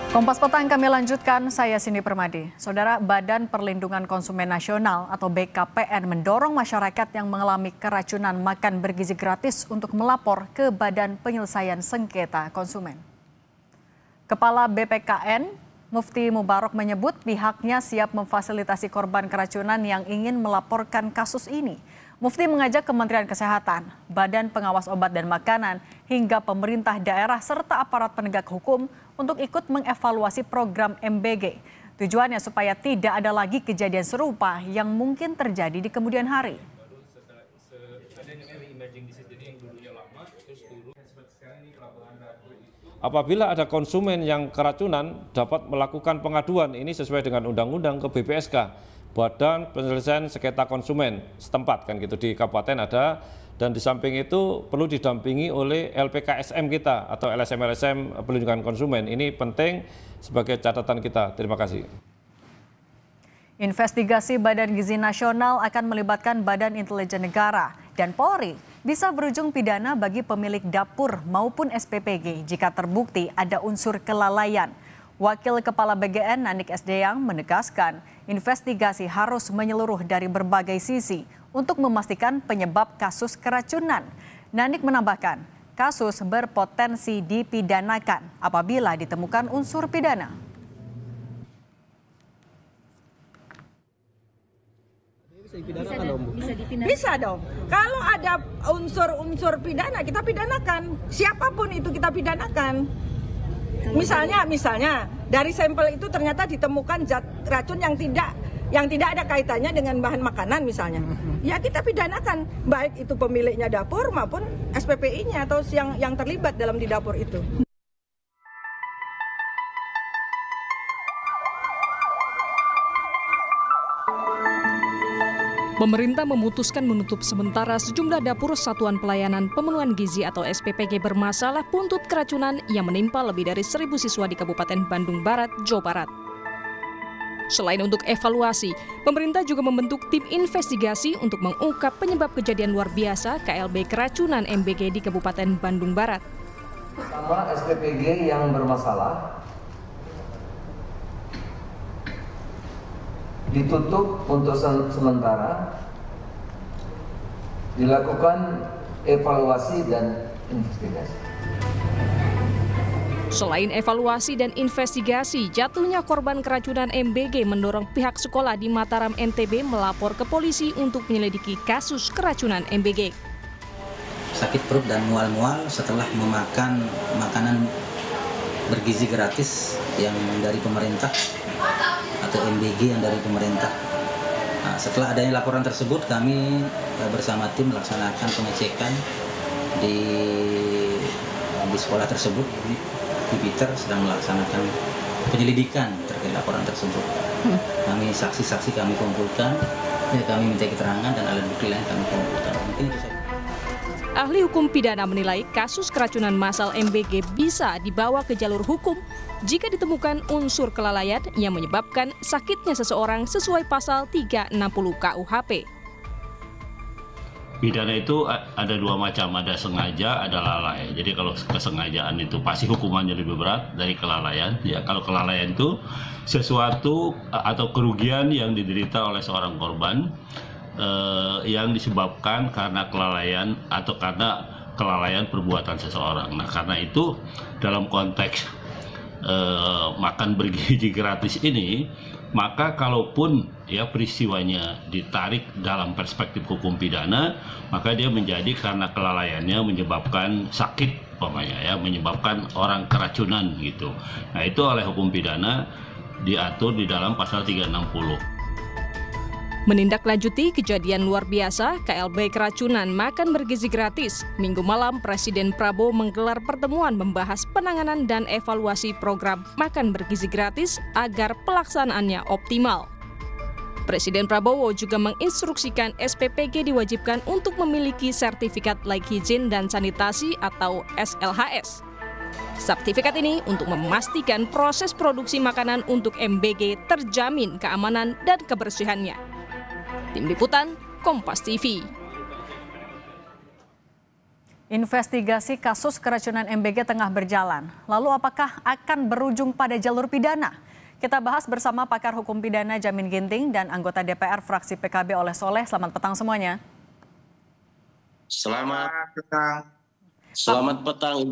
Kompas Petang kami lanjutkan, saya Cindy Permadi. Saudara, Badan Perlindungan Konsumen Nasional atau BKPN mendorong masyarakat yang mengalami keracunan makan bergizi gratis untuk melapor ke Badan Penyelesaian Sengketa Konsumen. Kepala BPKN, Mufti Mubarok menyebut pihaknya siap memfasilitasi korban keracunan yang ingin melaporkan kasus ini. Mufti mengajak Kementerian Kesehatan, Badan Pengawas Obat dan Makanan, hingga pemerintah daerah serta aparat penegak hukum untuk ikut mengevaluasi program MBG. Tujuannya supaya tidak ada lagi kejadian serupa yang mungkin terjadi di kemudian hari. Apabila ada konsumen yang keracunan dapat melakukan pengaduan ini sesuai dengan undang-undang ke BPSK, Badan Penyelesaian Sengketa Konsumen setempat kan gitu, di kabupaten ada, dan di samping itu perlu didampingi oleh LPKSM kita atau LSM-LSM Perlindungan Konsumen. Ini penting sebagai catatan kita. Terima kasih. Investigasi Badan Gizi Nasional akan melibatkan Badan Intelijen Negara dan Polri bisa berujung pidana bagi pemilik dapur maupun SPPG jika terbukti ada unsur kelalaian. Wakil Kepala BGN Nanik Sdeyang menegaskan investigasi harus menyeluruh dari berbagai sisi untuk memastikan penyebab kasus keracunan. Nanik menambahkan, kasus berpotensi dipidanakan apabila ditemukan unsur pidana. Bisa dong. Kalau ada unsur-unsur pidana, kita pidanakan. Siapapun itu kita pidanakan. Misalnya dari sampel itu ternyata ditemukan zat racun yang tidak ada kaitannya dengan bahan makanan misalnya. Ya kita pidanakan, baik itu pemiliknya dapur maupun SPPI-nya atau yang terlibat dalam di dapur itu. Pemerintah memutuskan menutup sementara sejumlah dapur Satuan Pelayanan Pemenuhan Gizi atau SPPG bermasalah buntut keracunan yang menimpa lebih dari 1.000 siswa di Kabupaten Bandung Barat, Jawa Barat. Selain untuk evaluasi, pemerintah juga membentuk tim investigasi untuk mengungkap penyebab kejadian luar biasa KLB keracunan MBG di Kabupaten Bandung Barat. Pertama, SPPG yang bermasalah ditutup untuk sementara, dilakukan evaluasi dan investigasi. Selain evaluasi dan investigasi, jatuhnya korban keracunan MBG mendorong pihak sekolah di Mataram NTB melapor ke polisi untuk menyelidiki kasus keracunan MBG. Sakit perut dan mual-mual setelah memakan makanan bergizi gratis yang dari pemerintah atau MBG yang dari pemerintah. Nah, setelah adanya laporan tersebut, kami bersama tim melaksanakan pengecekan di sekolah tersebut. Jupiter sedang melaksanakan penyelidikan terkait laporan tersebut. Kami saksi-saksi kami kumpulkan, ya kami minta keterangan dan alat bukti lain kami kumpulkan. Mungkin itu saja. Ahli hukum pidana menilai kasus keracunan massal MBG bisa dibawa ke jalur hukum jika ditemukan unsur kelalaian yang menyebabkan sakitnya seseorang sesuai pasal 360 KUHP. Pidana itu ada dua macam, ada sengaja, ada lalai. Jadi kalau kesengajaan itu pasti hukumannya lebih berat dari kelalaian. Ya, kalau kelalaian itu sesuatu atau kerugian yang diderita oleh seorang korban yang disebabkan karena kelalaian atau karena kelalaian perbuatan seseorang. Nah, karena itu dalam konteks makan bergizi gratis ini, maka kalaupun ya peristiwanya ditarik dalam perspektif hukum pidana, maka dia menjadi karena kelalaiannya menyebabkan sakit, umpamanya ya, menyebabkan orang keracunan gitu. Nah, itu oleh hukum pidana diatur di dalam pasal 360. Menindaklanjuti kejadian luar biasa KLB keracunan makan bergizi gratis, Minggu malam Presiden Prabowo menggelar pertemuan membahas penanganan dan evaluasi program makan bergizi gratis agar pelaksanaannya optimal. Presiden Prabowo juga menginstruksikan SPPG diwajibkan untuk memiliki sertifikat layak higien dan sanitasi atau SLHS. Sertifikat ini untuk memastikan proses produksi makanan untuk MBG terjamin keamanan dan kebersihannya. Tim Liputan, Kompas TV. Investigasi kasus keracunan MBG tengah berjalan. Lalu apakah akan berujung pada jalur pidana? Kita bahas bersama pakar hukum pidana Jamin Ginting dan anggota DPR fraksi PKB Oleh Soleh. Selamat petang semuanya. Selamat petang. Selamat petang.